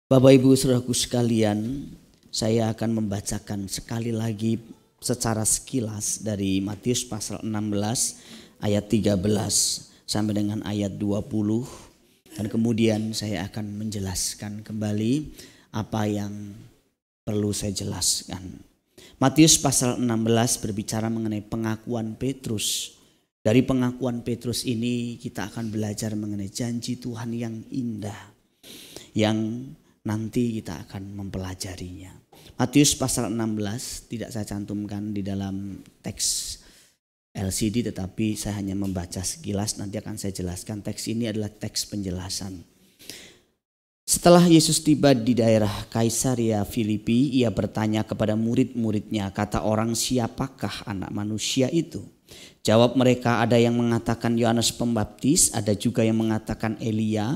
Bapak Ibu Saudaraku sekalian, saya akan membacakan sekali lagi secara sekilas dari Matius pasal 16 ayat 13 sampai dengan ayat 20, dan kemudian saya akan menjelaskan kembali apa yang perlu saya jelaskan. Matius pasal 16 berbicara mengenai pengakuan Petrus. Dari pengakuan Petrus ini kita akan belajar mengenai janji Tuhan yang indah, yang nanti kita akan mempelajarinya. Matius pasal 16 tidak saya cantumkan di dalam teks LCD, tetapi saya hanya membaca sekilas, nanti akan saya jelaskan. Teks ini adalah teks penjelasan. Setelah Yesus tiba di daerah Kaisarea Filipi, ia bertanya kepada murid-muridnya, kata orang, siapakah anak manusia itu? Jawab mereka, ada yang mengatakan Yohanes Pembaptis, ada juga yang mengatakan Elia,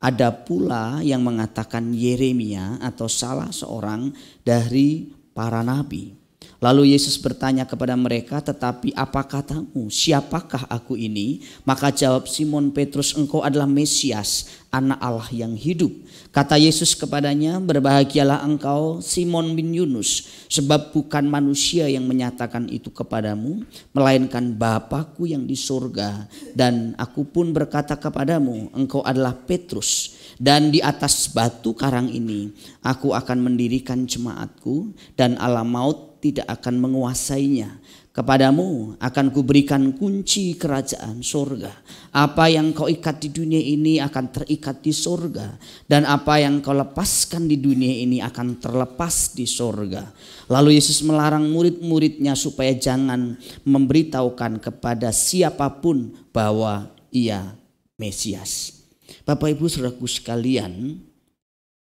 ada pula yang mengatakan Yeremia atau salah seorang dari para nabi. Lalu Yesus bertanya kepada mereka, tetapi apa katamu, siapakah aku ini? Maka jawab Simon Petrus, engkau adalah Mesias, anak Allah yang hidup. Kata Yesus kepadanya, berbahagialah engkau Simon bin Yunus, sebab bukan manusia yang menyatakan itu kepadamu, melainkan Bapa-Ku yang di surga. Dan aku pun berkata kepadamu, engkau adalah Petrus, dan di atas batu karang ini aku akan mendirikan jemaatku, dan alam maut tidak akan menguasainya. Kepadamu akan kuberikan kunci kerajaan surga. Apa yang kau ikat di dunia ini akan terikat di surga, dan apa yang kau lepaskan di dunia ini akan terlepas di surga. Lalu Yesus melarang murid-muridnya supaya jangan memberitahukan kepada siapapun bahwa ia Mesias. Bapak Ibu Saudaraku sekalian,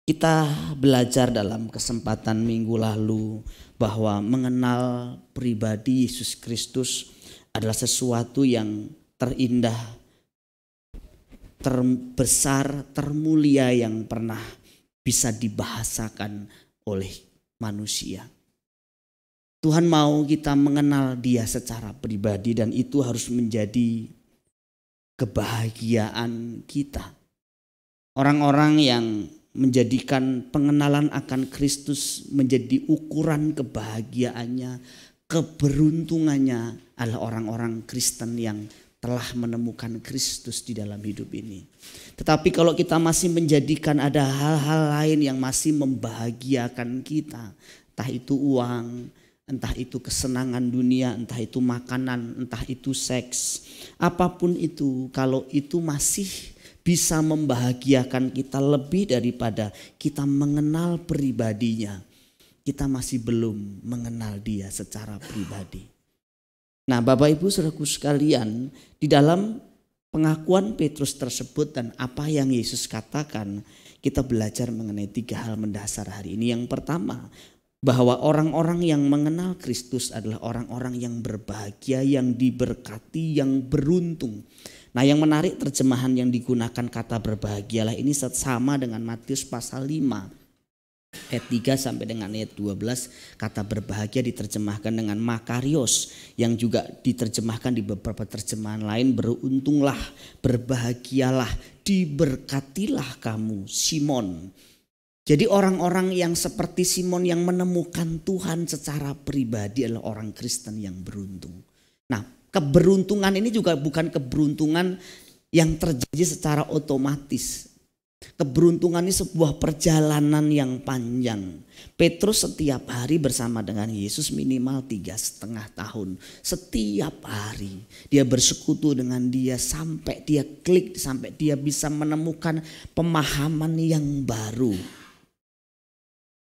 kita belajar dalam kesempatan minggu lalu bahwa mengenal pribadi Yesus Kristus adalah sesuatu yang terindah, terbesar, termulia yang pernah bisa dibahasakan oleh manusia. Tuhan mau kita mengenal Dia secara pribadi, dan itu harus menjadi kebahagiaan kita. Orang-orang yang menjadikan pengenalan akan Kristus menjadi ukuran kebahagiaannya, keberuntungannya adalah orang-orang Kristen yang telah menemukan Kristus di dalam hidup ini. Tetapi kalau kita masih menjadikan ada hal-hal lain yang masih membahagiakan kita, entah itu uang, entah itu kesenangan dunia, entah itu makanan, entah itu seks, apapun itu, kalau itu masih bisa membahagiakan kita lebih daripada kita mengenal pribadinya, kita masih belum mengenal Dia secara pribadi. Nah, Bapak Ibu Saudaraku sekalian, di dalam pengakuan Petrus tersebut dan apa yang Yesus katakan, kita belajar mengenai 3 hal mendasar hari ini. Yang pertama, bahwa orang-orang yang mengenal Kristus adalah orang-orang yang berbahagia, yang diberkati, yang beruntung. Nah, yang menarik, terjemahan yang digunakan kata berbahagialah ini sama dengan Matius pasal 5 ayat 3 sampai dengan ayat 12. Kata berbahagia diterjemahkan dengan makarios, yang juga diterjemahkan di beberapa terjemahan lain beruntunglah, berbahagialah, diberkatilah kamu Simon. Jadi orang-orang yang seperti Simon yang menemukan Tuhan secara pribadi adalah orang Kristen yang beruntung. Nah, keberuntungan ini juga bukan keberuntungan yang terjadi secara otomatis. Keberuntungan ini sebuah perjalanan yang panjang. Petrus setiap hari bersama dengan Yesus minimal 3,5 tahun. Setiap hari dia bersekutu dengan Dia sampai dia klik, sampai dia bisa menemukan pemahaman yang baru.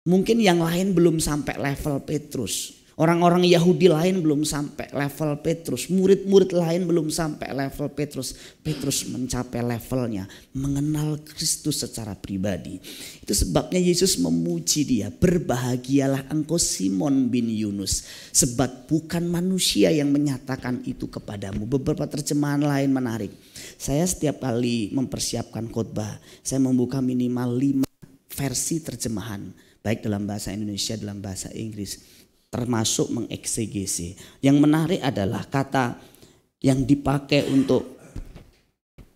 Mungkin yang lain belum sampai level Petrus. Orang-orang Yahudi lain belum sampai level Petrus. Murid-murid lain belum sampai level Petrus. Petrus mencapai levelnya, mengenal Kristus secara pribadi. Itu sebabnya Yesus memuji dia. Berbahagialah engkau Simon bin Yunus, sebab bukan manusia yang menyatakan itu kepadamu. Beberapa terjemahan lain menarik. Saya setiap kali mempersiapkan khotbah, saya membuka minimal 5 versi terjemahan, baik dalam bahasa Indonesia, dalam bahasa Inggris, termasuk mengeksegesi. Yang menarik adalah kata yang dipakai untuk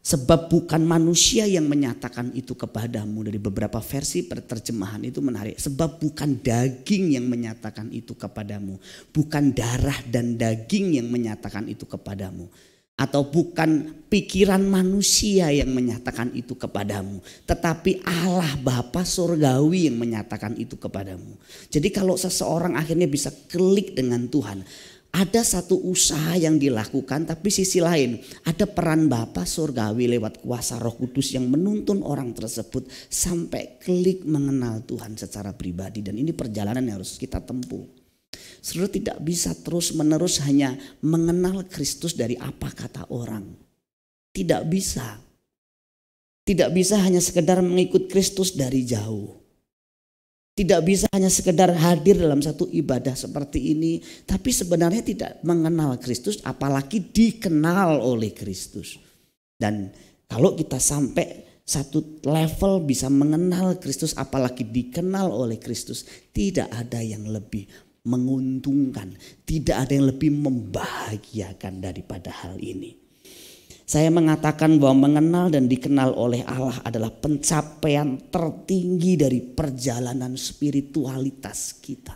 Sebab bukan manusia yang menyatakan itu kepadamu. Dari beberapa versi terjemahan itu menarik. Sebab bukan daging yang menyatakan itu kepadamu. Bukan darah dan daging yang menyatakan itu kepadamu. Atau bukan pikiran manusia yang menyatakan itu kepadamu. Tetapi Allah Bapa Surgawi yang menyatakan itu kepadamu. Jadi kalau seseorang akhirnya bisa klik dengan Tuhan. Ada satu usaha yang dilakukan, tapi sisi lain ada peran Bapa Surgawi lewat kuasa Roh Kudus yang menuntun orang tersebut sampai klik mengenal Tuhan secara pribadi. Dan ini perjalanan yang harus kita tempuh. Saudara tidak bisa terus menerus hanya mengenal Kristus dari apa kata orang. Tidak bisa. Tidak bisa hanya sekedar mengikut Kristus dari jauh. Tidak bisa hanya sekedar hadir dalam satu ibadah seperti ini. Tapi sebenarnya tidak mengenal Kristus, apalagi dikenal oleh Kristus. Dan kalau kita sampai satu level bisa mengenal Kristus, apalagi dikenal oleh Kristus, tidak ada yang lebih menguntungkan. Tidak ada yang lebih membahagiakan daripada hal ini. Saya mengatakan bahwa mengenal dan dikenal oleh Allah adalah pencapaian tertinggi dari perjalanan spiritualitas kita.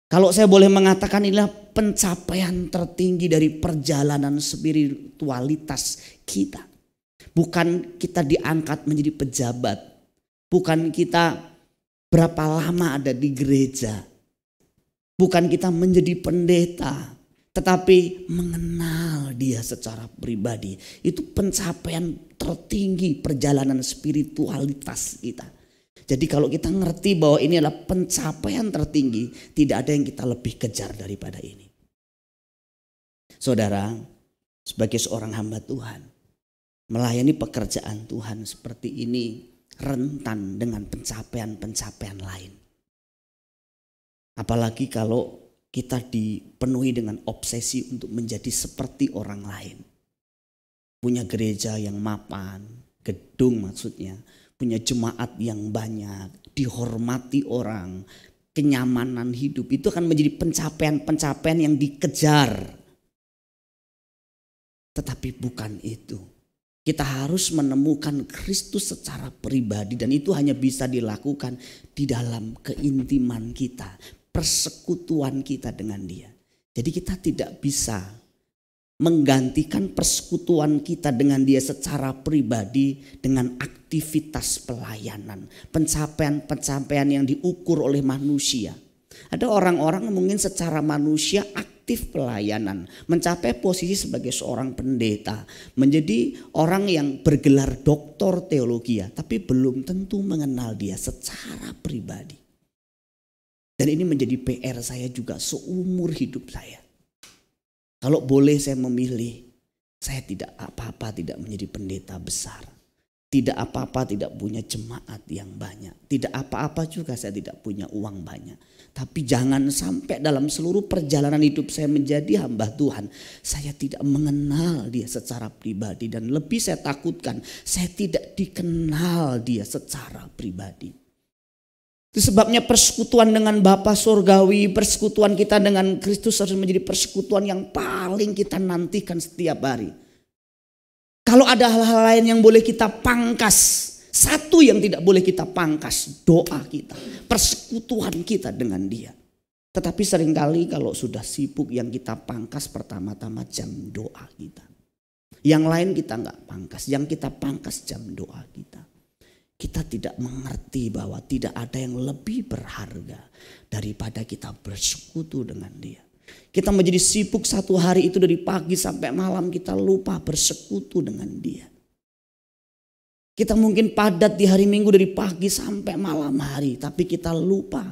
Kalau saya boleh mengatakan inilah pencapaian tertinggi dari perjalanan spiritualitas kita. Bukan kita diangkat menjadi pejabat. Bukan kita berapa lama ada di gereja. Bukan kita menjadi pendeta. Tetapi mengenal dia secara pribadi. Itu pencapaian tertinggi perjalanan spiritualitas kita. Jadi kalau kita ngerti bahwa ini adalah pencapaian tertinggi, tidak ada yang kita lebih kejar daripada ini. Saudara, sebagai seorang hamba Tuhan, melayani pekerjaan Tuhan seperti ini rentan dengan pencapaian-pencapaian lain. Apalagi kalau kita dipenuhi dengan obsesi untuk menjadi seperti orang lain. Punya gereja yang mapan, gedung maksudnya. Punya jemaat yang banyak, dihormati orang, kenyamanan hidup. Itu akan menjadi pencapaian-pencapaian yang dikejar. Tetapi bukan itu. Kita harus menemukan Kristus secara pribadi. Dan itu hanya bisa dilakukan di dalam keintiman kita. Persekutuan kita dengan dia. Jadi kita tidak bisa menggantikan persekutuan kita dengan dia secara pribadi dengan aktivitas pelayanan. Pencapaian-pencapaian yang diukur oleh manusia. Ada orang-orang mungkin secara manusia aktif pelayanan. Mencapai posisi sebagai seorang pendeta. Menjadi orang yang bergelar doktor teologi. Tapi belum tentu mengenal dia secara pribadi. Dan ini menjadi PR saya juga seumur hidup saya. Kalau boleh saya memilih, saya tidak apa-apa tidak menjadi pendeta besar. Tidak apa-apa tidak punya jemaat yang banyak. Tidak apa-apa juga saya tidak punya uang banyak. Tapi jangan sampai dalam seluruh perjalanan hidup saya menjadi hamba Tuhan, saya tidak mengenal dia secara pribadi. Dan lebih saya takutkan, saya tidak dikenal dia secara pribadi. Itu sebabnya persekutuan dengan Bapa Surgawi, persekutuan kita dengan Kristus harus menjadi persekutuan yang paling kita nantikan setiap hari. Kalau ada hal-hal lain yang boleh kita pangkas, satu yang tidak boleh kita pangkas, doa kita, persekutuan kita dengan dia. Tetapi seringkali kalau sudah sibuk yang kita pangkas pertama-tama jam doa kita. Yang lain kita nggak pangkas, yang kita pangkas jam doa kita. Kita tidak mengerti bahwa tidak ada yang lebih berharga daripada kita bersekutu dengan dia. Kita menjadi sibuk satu hari itu dari pagi sampai malam, kita lupa bersekutu dengan dia. Kita mungkin padat di hari Minggu dari pagi sampai malam hari, tapi kita lupa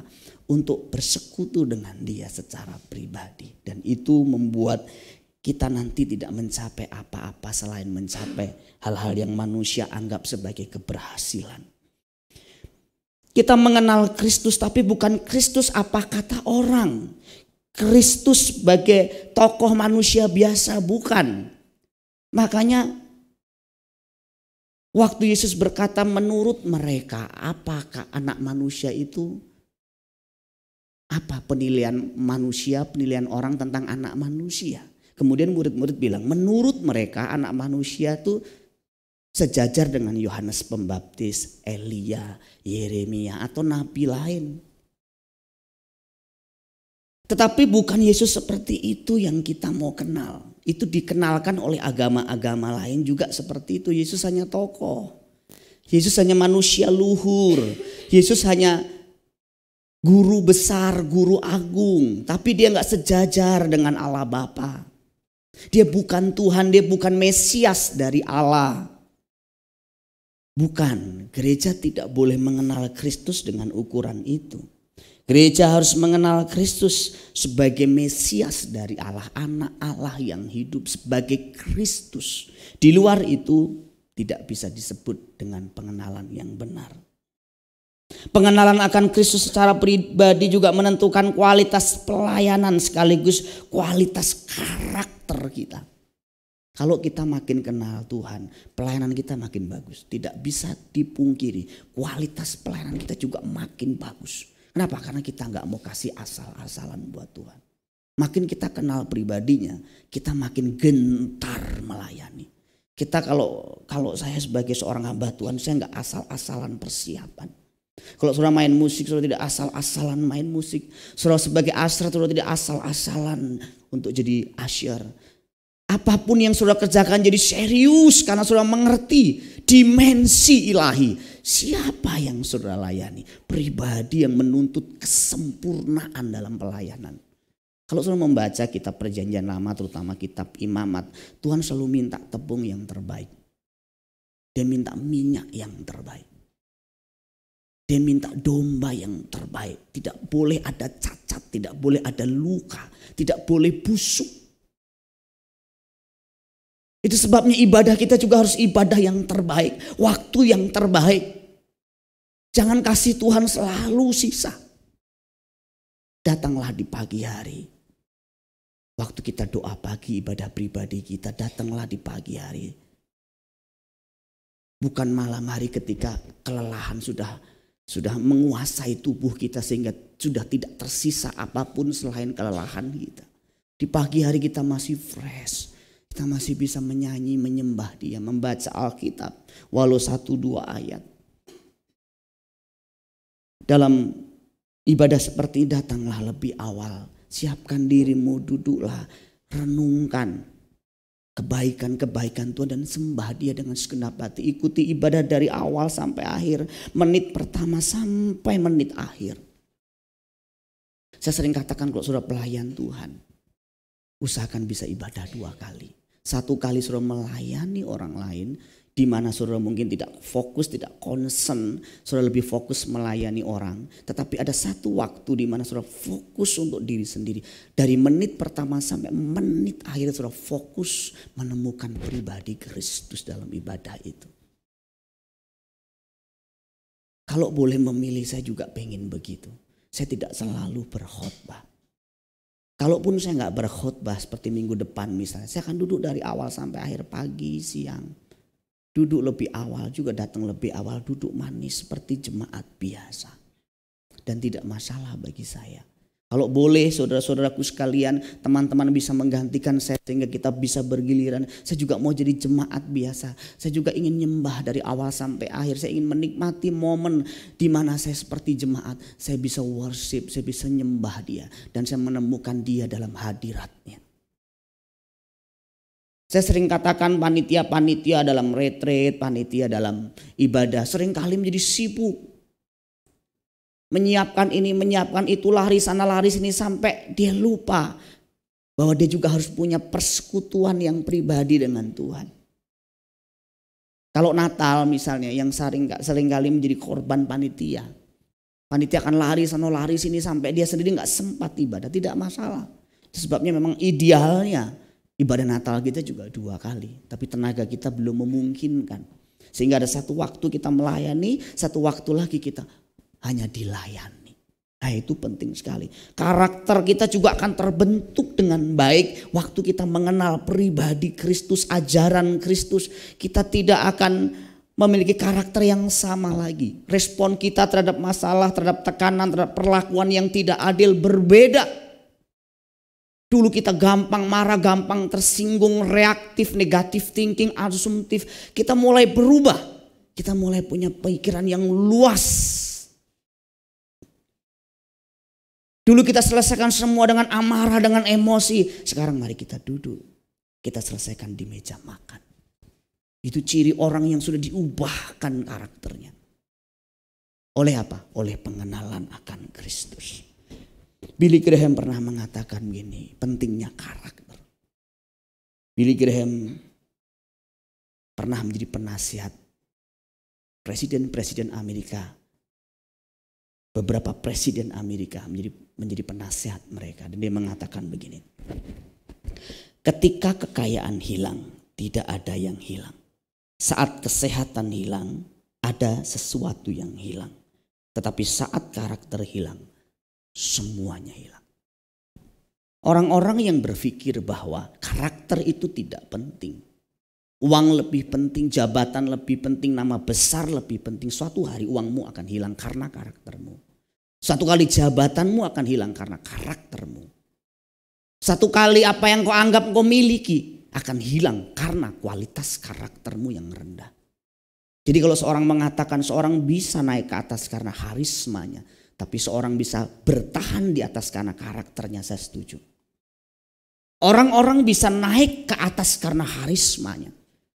untuk bersekutu dengan dia secara pribadi. Dan itu membuat kita nanti tidak mencapai apa-apa selain mencapai hal-hal yang manusia anggap sebagai keberhasilan. Kita mengenal Kristus tapi bukan Kristus apa kata orang. Kristus sebagai tokoh manusia biasa bukan. Makanya waktu Yesus berkata menurut mereka apakah anak manusia itu, apa penilaian manusia, penilaian orang tentang anak manusia. Kemudian murid-murid bilang menurut mereka anak manusia itu sejajar dengan Yohanes Pembaptis, Elia, Yeremia atau nabi lain. Tetapi bukan Yesus seperti itu yang kita mau kenal. Itu dikenalkan oleh agama-agama lain juga seperti itu. Yesus hanya tokoh. Yesus hanya manusia luhur. Yesus hanya guru besar, guru agung. Tapi dia gak sejajar dengan Allah Bapa. Dia bukan Tuhan, dia bukan Mesias dari Allah. Bukan, gereja tidak boleh mengenal Kristus dengan ukuran itu. Gereja harus mengenal Kristus sebagai Mesias dari Allah, anak Allah yang hidup sebagai Kristus. Di luar itu tidak bisa disebut dengan pengenalan yang benar. Pengenalan akan Kristus secara pribadi juga menentukan kualitas pelayanan sekaligus kualitas karakter kita. Kalau kita makin kenal Tuhan, pelayanan kita makin bagus. Tidak bisa dipungkiri, kualitas pelayanan kita juga makin bagus. Kenapa? Karena kita gak mau kasih asal-asalan buat Tuhan. Makin kita kenal pribadinya, kita makin gentar melayani. Kita kalau saya sebagai seorang hamba Tuhan, saya gak asal-asalan persiapan. Kalau saudara main musik, saudara tidak asal-asalan main musik. Saudara sebagai asrar, saudara tidak asal-asalan untuk jadi asyar. Apapun yang saudara kerjakan jadi serius karena saudara mengerti dimensi ilahi. Siapa yang saudara layani? Pribadi yang menuntut kesempurnaan dalam pelayanan. Kalau saudara membaca kitab Perjanjian Lama, terutama kitab Imamat, Tuhan selalu minta tepung yang terbaik. Dia minta minyak yang terbaik. Dia minta domba yang terbaik. Tidak boleh ada cacat, tidak boleh ada luka, tidak boleh busuk. Itu sebabnya ibadah kita juga harus ibadah yang terbaik. Waktu yang terbaik. Jangan kasih Tuhan selalu sisa. Datanglah di pagi hari. Waktu kita doa pagi, ibadah pribadi kita, datanglah di pagi hari. Bukan malam hari ketika kelelahan sudah menguasai tubuh kita sehingga sudah tidak tersisa apapun selain kelelahan kita. Di pagi hari kita masih fresh. Kita masih bisa menyanyi, menyembah Dia, membaca Alkitab walau 1-2 ayat. Dalam ibadah seperti ini datanglah lebih awal. Siapkan dirimu, duduklah, renungkan kebaikan-kebaikan Tuhan dan sembah Dia dengan segenap hati. Ikuti ibadah dari awal sampai akhir, menit pertama sampai menit akhir. Saya sering katakan kalau saudara pelayan Tuhan, usahakan bisa ibadah 2 kali. 1 kali saudara melayani orang lain, di mana saudara mungkin tidak fokus, tidak concern, saudara lebih fokus melayani orang. Tetapi ada satu waktu di mana saudara fokus untuk diri sendiri. Dari menit pertama sampai menit akhir saudara fokus menemukan pribadi Kristus dalam ibadah itu. Kalau boleh memilih, saya juga pengen begitu. Saya tidak selalu berkhotbah. Kalaupun saya nggak berkhotbah seperti minggu depan misalnya, saya akan duduk dari awal sampai akhir, pagi, siang. Duduk lebih awal, juga datang lebih awal, duduk manis seperti jemaat biasa. Dan tidak masalah bagi saya. Kalau boleh saudara-saudaraku sekalian, teman-teman bisa menggantikan saya sehingga kita bisa bergiliran. Saya juga mau jadi jemaat biasa. Saya juga ingin nyembah dari awal sampai akhir. Saya ingin menikmati momen di mana saya seperti jemaat. Saya bisa worship, saya bisa nyembah Dia. Dan saya menemukan Dia dalam hadiratnya. Saya sering katakan panitia-panitia dalam retreat, panitia dalam ibadah seringkali menjadi sibuk. Menyiapkan ini, menyiapkan itu, lari sana, lari sini sampai dia lupa bahwa dia juga harus punya persekutuan yang pribadi dengan Tuhan. Kalau Natal misalnya yang seringkali menjadi korban panitia. Panitia akan lari sana, lari sini sampai dia sendiri gak sempat ibadah, tidak masalah. Itu sebabnya memang idealnya ibadah Natal kita juga 2 kali. Tapi tenaga kita belum memungkinkan. Sehingga ada satu waktu kita melayani, satu waktu lagi kita hanya dilayani. Nah itu penting sekali. Karakter kita juga akan terbentuk dengan baik waktu kita mengenal pribadi Kristus, ajaran Kristus. Kita tidak akan memiliki karakter yang sama lagi. Respon kita terhadap masalah, terhadap tekanan, terhadap perlakuan yang tidak adil berbeda. Dulu kita gampang marah, gampang tersinggung, reaktif, negatif thinking, asumtif. Kita mulai berubah. Kita mulai punya pikiran yang luas. Dulu kita selesaikan semua dengan amarah, dengan emosi. Sekarang mari kita duduk. Kita selesaikan di meja makan. Itu ciri orang yang sudah diubahkan karakternya. Oleh apa? Oleh pengenalan akan Kristus. Billy Graham pernah mengatakan gini, pentingnya karakter. Billy Graham pernah menjadi penasihat presiden-presiden Amerika. Beberapa presiden Amerika menjadi penasihat mereka. Dan dia mengatakan begini. Ketika kekayaan hilang, tidak ada yang hilang. Saat kesehatan hilang, ada sesuatu yang hilang. Tetapi saat karakter hilang, semuanya hilang. Orang-orang yang berpikir bahwa karakter itu tidak penting. Uang lebih penting, jabatan lebih penting, nama besar lebih penting. Suatu hari uangmu akan hilang karena karaktermu. Suatu kali jabatanmu akan hilang karena karaktermu. Satu kali apa yang kau anggap kau miliki akan hilang karena kualitas karaktermu yang rendah. Jadi kalau seorang mengatakan seorang bisa naik ke atas karena harismanya, tapi seorang bisa bertahan di atas karena karakternya, saya setuju. Orang-orang bisa naik ke atas karena harismanya.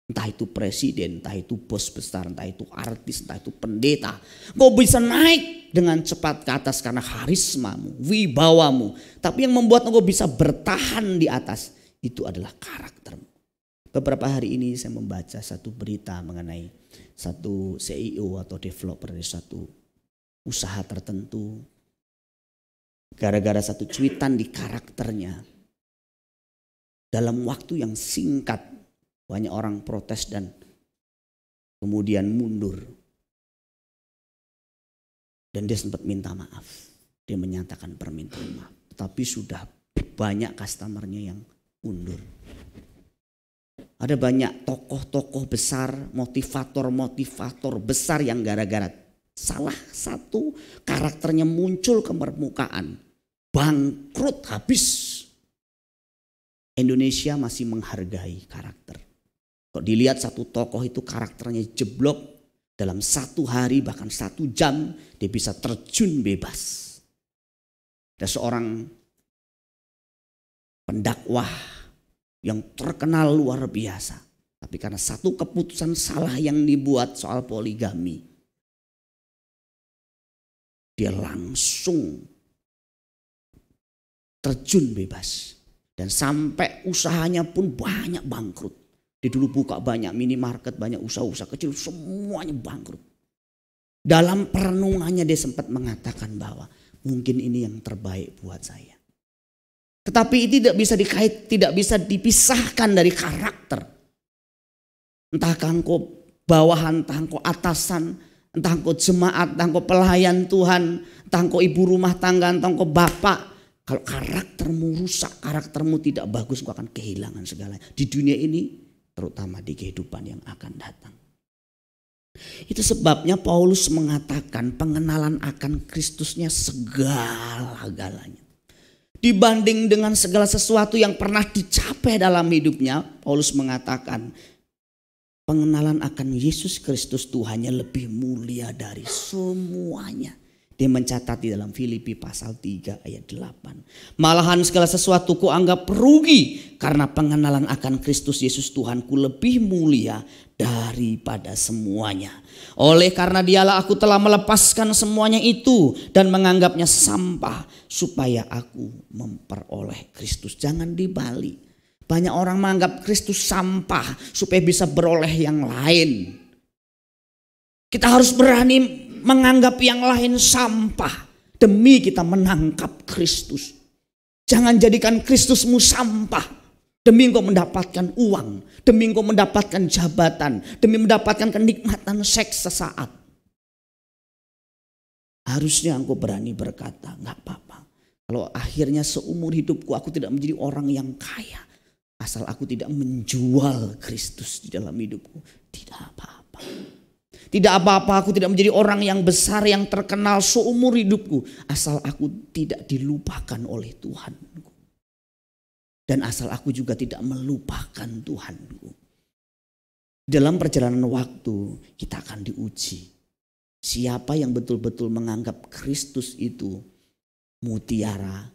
Entah itu presiden, entah itu bos besar, entah itu artis, entah itu pendeta. Kau bisa naik dengan cepat ke atas karena harismamu, wibawamu. Tapi yang membuat kau bisa bertahan di atas itu adalah karaktermu. Beberapa hari ini saya membaca satu berita mengenai satu CEO atau developer dari satu usaha tertentu, gara-gara satu cuitan di karakternya, dalam waktu yang singkat banyak orang protes dan kemudian mundur. Dan dia sempat minta maaf, dia menyatakan permintaan maaf, tapi sudah banyak customernya yang mundur. Ada banyak tokoh-tokoh besar, motivator-motivator besar yang gara-gara salah satu karakternya muncul ke permukaan, bangkrut habis. Indonesia masih menghargai karakter. Kok dilihat satu tokoh itu karakternya jeblok, dalam satu hari bahkan 1 jam dia bisa terjun bebas. Ada seorang pendakwah yang terkenal luar biasa, tapi karena satu keputusan salah yang dibuat soal poligami, dia langsung terjun bebas. Dan sampai usahanya pun banyak bangkrut. Dia dulu buka banyak minimarket, banyak usaha-usaha kecil, semuanya bangkrut. Dalam perenungannya dia sempat mengatakan bahwa mungkin ini yang terbaik buat saya. Tetapi itu tidak bisa dipisahkan dari karakter. Entah engkau bawahan, entah engkau atasan, entah engkau jemaat, entah engkau pelayan Tuhan, entah engkau ibu rumah tangga, entah engkau bapak. Kalau karaktermu rusak, karaktermu tidak bagus, engkau akan kehilangan segalanya. Di dunia ini, terutama di kehidupan yang akan datang. Itu sebabnya Paulus mengatakan pengenalan akan Kristusnya segala-galanya. Dibanding dengan segala sesuatu yang pernah dicapai dalam hidupnya, Paulus mengatakan pengenalan akan Yesus Kristus Tuhannya lebih mulia dari semuanya. Dia mencatat di dalam Filipi pasal 3 ayat 8. Malahan segala sesuatu ku anggap rugi karena pengenalan akan Kristus Yesus Tuhanku lebih mulia daripada semuanya. Oleh karena dialah aku telah melepaskan semuanya itu dan menganggapnya sampah supaya aku memperoleh Kristus. Jangan dibalik. Banyak orang menganggap Kristus sampah supaya bisa beroleh yang lain. Kita harus berani menganggap yang lain sampah demi kita menangkap Kristus. Jangan jadikan Kristusmu sampah demi engkau mendapatkan uang, demi engkau mendapatkan jabatan, demi mendapatkan kenikmatan seks sesaat. Harusnya engkau berani berkata, nggak apa-apa. Kalau akhirnya seumur hidupku aku tidak menjadi orang yang kaya, asal aku tidak menjual Kristus di dalam hidupku, tidak apa-apa. Tidak apa-apa aku tidak menjadi orang yang besar yang terkenal seumur hidupku, asal aku tidak dilupakan oleh Tuhan. Dan asal aku juga tidak melupakan Tuhanku. Dalam perjalanan waktu kita akan diuji. Siapa yang betul-betul menganggap Kristus itu mutiara,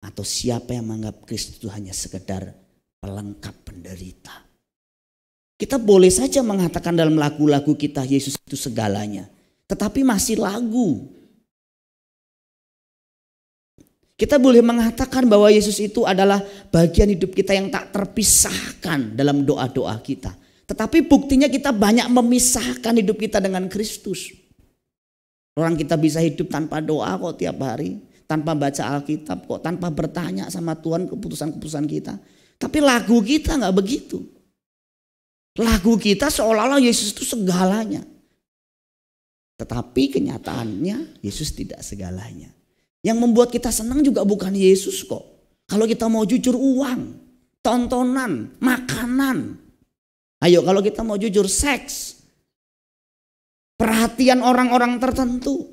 atau siapa yang menganggap Kristus itu hanya sekedar pelengkap penderita. Kita boleh saja mengatakan dalam lagu-lagu kita Yesus itu segalanya, tetapi masih lagu. Kita boleh mengatakan bahwa Yesus itu adalah bagian hidup kita yang tak terpisahkan dalam doa-doa kita. Tetapi buktinya kita banyak memisahkan hidup kita dengan Kristus. Orang kita bisa hidup tanpa doa kok tiap hari. Tanpa baca Alkitab kok. Tanpa bertanya sama Tuhan keputusan-keputusan kita. Tapi lagu kita gak begitu. Lagu kita seolah-olah Yesus itu segalanya. Tetapi kenyataannya Yesus tidak segalanya. Yang membuat kita senang juga bukan Yesus kok. Kalau kita mau jujur, uang, tontonan, makanan. Ayo kalau kita mau jujur, seks, perhatian orang-orang tertentu.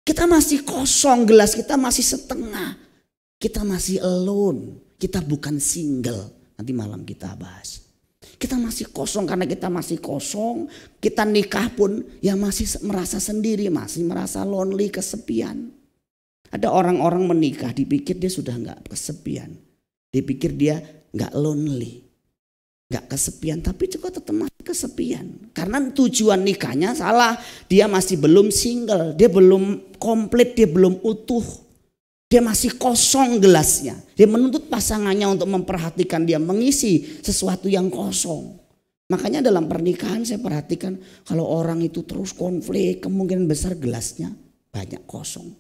Kita masih kosong, gelas kita masih setengah. Kita masih alone, kita bukan single. Nanti malam kita bahas. Kita masih kosong karena kita masih kosong. Kita nikah pun ya masih merasa sendiri, masih merasa lonely, kesepian. Ada orang-orang menikah dipikir dia sudah gak kesepian. Dipikir dia gak lonely. Gak kesepian, tapi juga tetap masih kesepian. Karena tujuan nikahnya salah. Dia masih belum single, dia belum komplit, dia belum utuh. Dia masih kosong gelasnya. Dia menuntut pasangannya untuk memperhatikan dia, mengisi sesuatu yang kosong. Makanya dalam pernikahan saya perhatikan kalau orang itu terus konflik, kemungkinan besar gelasnya banyak kosong.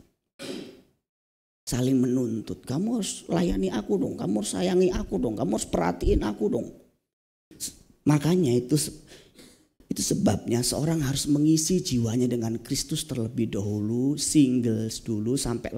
Saling menuntut, kamu harus layani aku dong, kamu harus sayangi aku dong, kamu harus perhatiin aku dong. Makanya itu sebabnya seorang harus mengisi jiwanya dengan Kristus terlebih dahulu, singles dulu sampai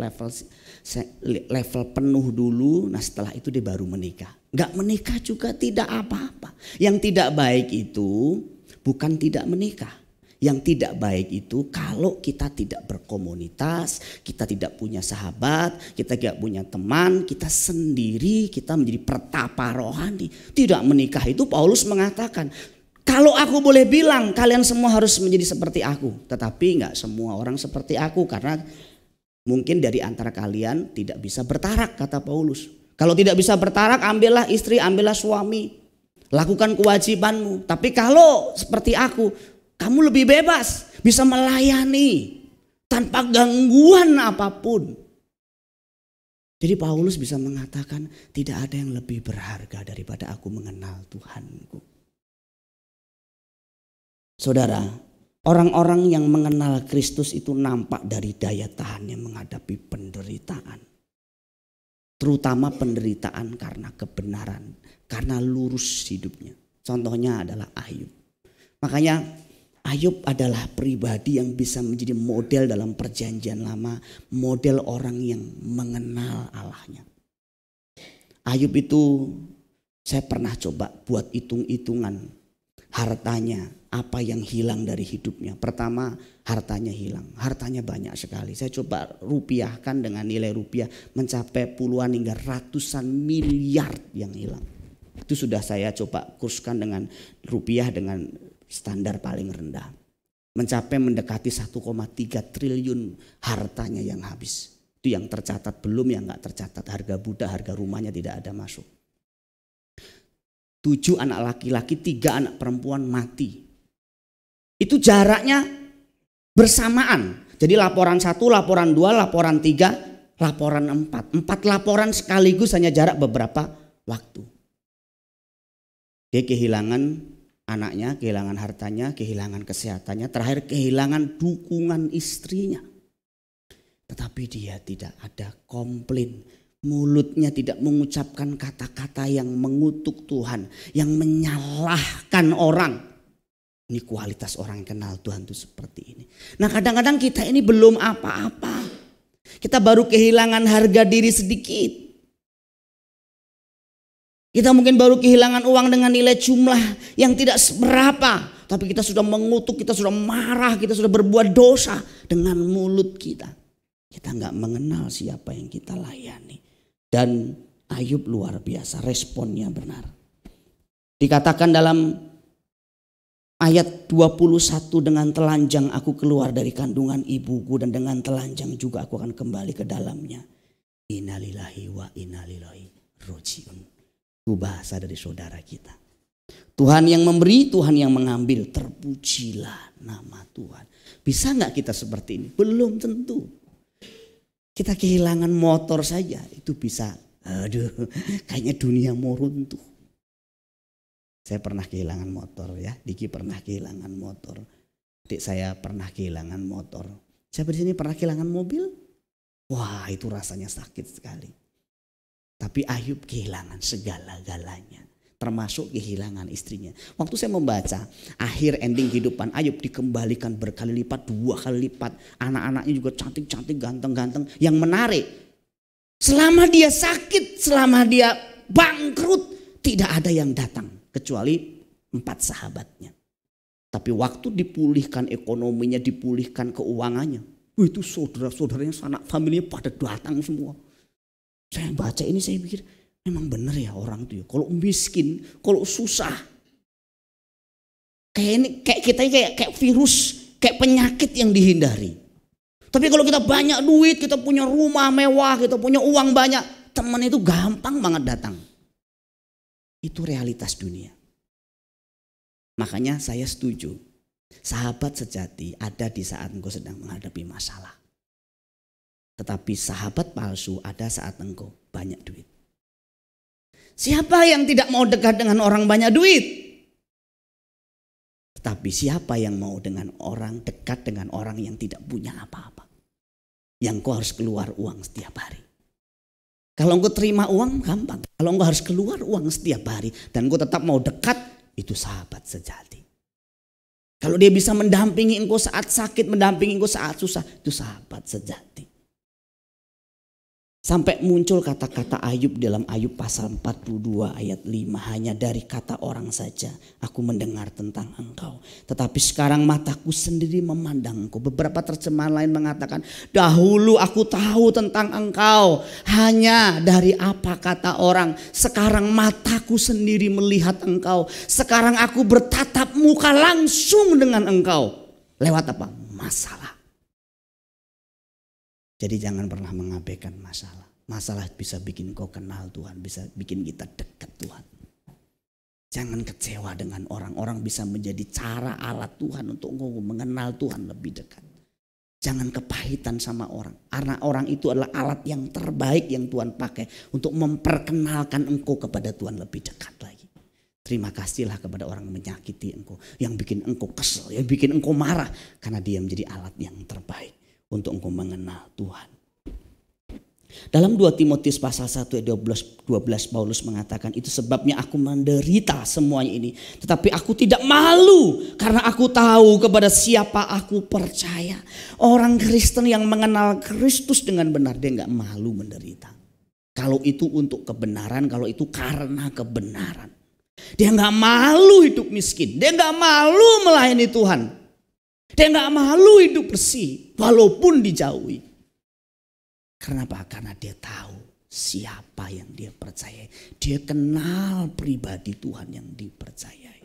level penuh dulu. Nah setelah itu dia baru menikah. Gak menikah juga tidak apa-apa. Yang tidak baik itu bukan tidak menikah. Yang tidak baik itu kalau kita tidak berkomunitas, kita tidak punya sahabat, kita tidak punya teman, kita sendiri, kita menjadi pertapa rohani. Tidak menikah itu Paulus mengatakan, kalau aku boleh bilang kalian semua harus menjadi seperti aku. Tetapi gak semua orang seperti aku karena mungkin dari antara kalian tidak bisa bertarak, kata Paulus. Kalau tidak bisa bertarak, ambillah istri, ambillah suami. Lakukan kewajibanmu. Tapi kalau seperti aku, kamu lebih bebas, bisa melayani tanpa gangguan apapun. Jadi Paulus bisa mengatakan tidak ada yang lebih berharga daripada aku mengenal Tuhanku. Saudara, orang-orang yang mengenal Kristus itu nampak dari daya tahannya menghadapi penderitaan. Terutama penderitaan karena kebenaran, karena lurus hidupnya. Contohnya adalah Ayub. Makanya Ayub adalah pribadi yang bisa menjadi model dalam perjanjian lama. Model orang yang mengenal Allahnya. Ayub itu saya pernah coba buat hitung-hitungan hartanya. Apa yang hilang dari hidupnya. Pertama hartanya hilang. Hartanya banyak sekali. Saya coba rupiahkan dengan nilai rupiah. Mencapai puluhan hingga ratusan miliar yang hilang. Itu sudah saya coba kurskan dengan rupiah dengan standar paling rendah. Mencapai mendekati 1,3 triliun hartanya yang habis. Itu yang tercatat, belum yang gak tercatat. Harga budak, harga rumahnya tidak ada masuk. 7 anak laki-laki, 3 anak perempuan mati. Itu jaraknya bersamaan. Jadi laporan 1, laporan 2, laporan 3, laporan 4. 4 laporan sekaligus hanya jarak beberapa waktu. Dia kehilangan anaknya, kehilangan hartanya, kehilangan kesehatannya, terakhir kehilangan dukungan istrinya. Tetapi dia tidak ada komplain. Mulutnya tidak mengucapkan kata-kata yang mengutuk Tuhan, yang menyalahkan orang. Ini kualitas orang yang kenal Tuhan itu seperti ini. Nah kadang-kadang kita ini belum apa-apa. Kita baru kehilangan harga diri sedikit. Kita mungkin baru kehilangan uang dengan nilai jumlah yang tidak seberapa. Tapi kita sudah mengutuk, kita sudah marah, kita sudah berbuat dosa dengan mulut kita. Kita nggak mengenal siapa yang kita layani. Dan Ayub luar biasa, responnya benar. Dikatakan dalam ayat 21, dengan telanjang aku keluar dari kandungan ibuku dan dengan telanjang juga aku akan kembali ke dalamnya. Innalillahi wa innalillahi rojiun. Itu bahasa dari saudara kita. Tuhan yang memberi, Tuhan yang mengambil. Terpujilah nama Tuhan. Bisa gak kita seperti ini? Belum tentu. Kita kehilangan motor saja itu bisa. Aduh, kayaknya dunia mau runtuh. Saya pernah kehilangan motor ya. Diki pernah kehilangan motor. Adik saya pernah kehilangan motor. Siapa di sini pernah kehilangan mobil? Wah, itu rasanya sakit sekali. Tapi Ayub kehilangan segala-galanya. Termasuk kehilangan istrinya. Waktu saya membaca akhir ending kehidupan Ayub dikembalikan berkali lipat, 2 kali lipat. Anak-anaknya juga cantik-cantik, ganteng-ganteng. Yang menarik, selama dia sakit, selama dia bangkrut, tidak ada yang datang. Kecuali 4 sahabatnya. Tapi waktu dipulihkan ekonominya, dipulihkan keuangannya, itu saudara-saudaranya, sanak familinya pada datang semua. Saya baca ini saya pikir, memang benar ya orang itu ya. Kalau miskin, kalau susah, kayak kita kayak virus, kayak penyakit yang dihindari. Tapi kalau kita banyak duit, kita punya rumah mewah, kita punya uang banyak, teman itu gampang banget datang. Itu realitas dunia. Makanya saya setuju. Sahabat sejati ada di saat engkau sedang menghadapi masalah. Tetapi sahabat palsu ada saat engkau banyak duit. Siapa yang tidak mau dekat dengan orang banyak duit? Tetapi siapa yang mau dengan orang dekat dengan orang yang tidak punya apa-apa? Yang kau harus keluar uang setiap hari. Kalau engkau terima uang gampang. Kalau engkau harus keluar uang setiap hari dan engkau tetap mau dekat, itu sahabat sejati. Kalau dia bisa mendampingi engkau saat sakit, mendampingi engkau saat susah, itu sahabat sejati. Sampai muncul kata-kata Ayub dalam Ayub pasal 42 ayat 5. Hanya dari kata orang saja aku mendengar tentang engkau. Tetapi sekarang mataku sendiri memandang engkau. Beberapa terjemahan lain mengatakan, dahulu aku tahu tentang engkau. Hanya dari apa kata orang. Sekarang mataku sendiri melihat engkau. Sekarang aku bertatap muka langsung dengan engkau. Lewat apa? Masalah. Jadi jangan pernah mengabaikan masalah. Masalah bisa bikin kau kenal Tuhan. Bisa bikin kita dekat Tuhan. Jangan kecewa dengan orang. Orang bisa menjadi cara alat Tuhan untuk kau mengenal Tuhan lebih dekat. Jangan kepahitan sama orang. Karena orang itu adalah alat yang terbaik yang Tuhan pakai. Untuk memperkenalkan engkau kepada Tuhan lebih dekat lagi. Terima kasihlah kepada orang yang menyakiti engkau. Yang bikin engkau kesel. Yang bikin engkau marah. Karena dia menjadi alat yang terbaik untuk engkau mengenal Tuhan. Dalam 2 Timotius pasal 1 ayat 12 Paulus mengatakan, itu sebabnya aku menderita semuanya ini. Tetapi aku tidak malu karena aku tahu kepada siapa aku percaya. Orang Kristen yang mengenal Kristus dengan benar, dia gak malu menderita. Kalau itu untuk kebenaran, kalau itu karena kebenaran. Dia gak malu hidup miskin, dia gak malu melayani Tuhan. Dia gak malu hidup bersih walaupun dijauhi. Kenapa? Karena dia tahu siapa yang dia percayai. Dia kenal pribadi Tuhan yang dipercayai.